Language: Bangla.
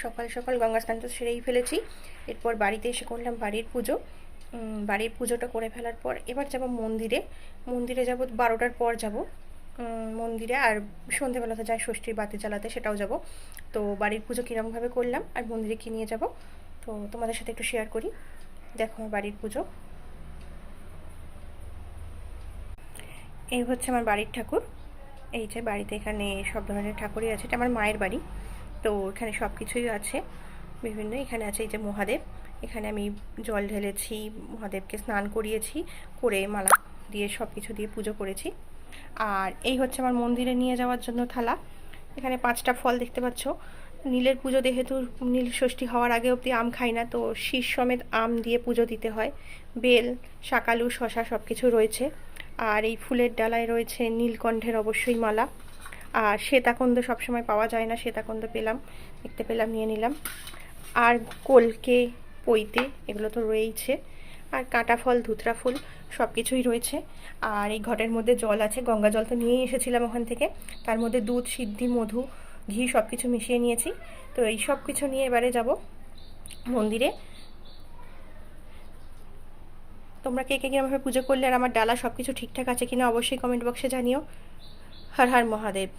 সকাল সকাল গঙ্গা স্নান তো সেরেই ফেলেছি। এরপর বাড়িতে এসে করলাম বাড়ির পুজো। বাড়ির পুজোটা করে ফেলার পর এবার যাব মন্দিরে। মন্দিরে যাব 12টার পর যাব মন্দিরে। আর সন্ধেবেলাতে যাই ষষ্ঠীর বাতি জ্বালাতে, সেটাও যাব। তো বাড়ির পুজো কীরকমভাবে করলাম আর মন্দিরে কী নিয়ে যাব তো তোমাদের সাথে একটু শেয়ার করি। দেখো আমার বাড়ির পুজো। এই হচ্ছে আমার বাড়ির ঠাকুর। এই যে বাড়িতে এখানে সব ধরনের ঠাকুরই আছে। এটা আমার মায়ের বাড়ি, তো এখানে সব কিছুই আছে বিভিন্ন। এখানে আছে এই যে মহাদেব, এখানে আমি জল ঢেলেছি, মহাদেবকে স্নান করিয়েছি, করে মালা দিয়ে সব কিছু দিয়ে পুজো করেছি। আর এই হচ্ছে আমার মন্দিরে নিয়ে যাওয়ার জন্য থালা। এখানে 5টা ফল দেখতে পাচ্ছ। নীলের পুজো যেহেতু নীল ষষ্ঠী হওয়ার আগে অবধি আম খাই না, তো শীষ সমেত আম দিয়ে পুজো দিতে হয়। বেল, শাকালু, শশা সব কিছু রয়েছে। আর এই ফুলের ডালায় রয়েছে নীলকণ্ঠের অবশ্যই মালা। আর শ্বেতাকন্দ সবসময় পাওয়া যায় না, শ্বেতাকন্দ পেলাম, দেখতে পেলাম, নিয়ে নিলাম। আর কলকে, পৈতে এগুলো তো রয়েইছে। আর কাঁটা ফল, ধুতরা ফুল সব কিছুই রয়েছে। আর এই ঘটের মধ্যে জল আছে, গঙ্গা জল তো নিয়েই এসেছিলাম ওখান থেকে। তার মধ্যে দুধ, সিদ্ধি, মধু, ঘি সব কিছু মিশিয়ে নিয়েছি। তো এই সব কিছু নিয়ে এবারে যাব মন্দিরে। তোমরা কে কে কীরকমভাবে পুজো করলে আর আমার ডালা সব কিছু ঠিকঠাক আছে কিনা অবশ্যই কমেন্ট বক্সে জানিও। হর হর মহাদেব।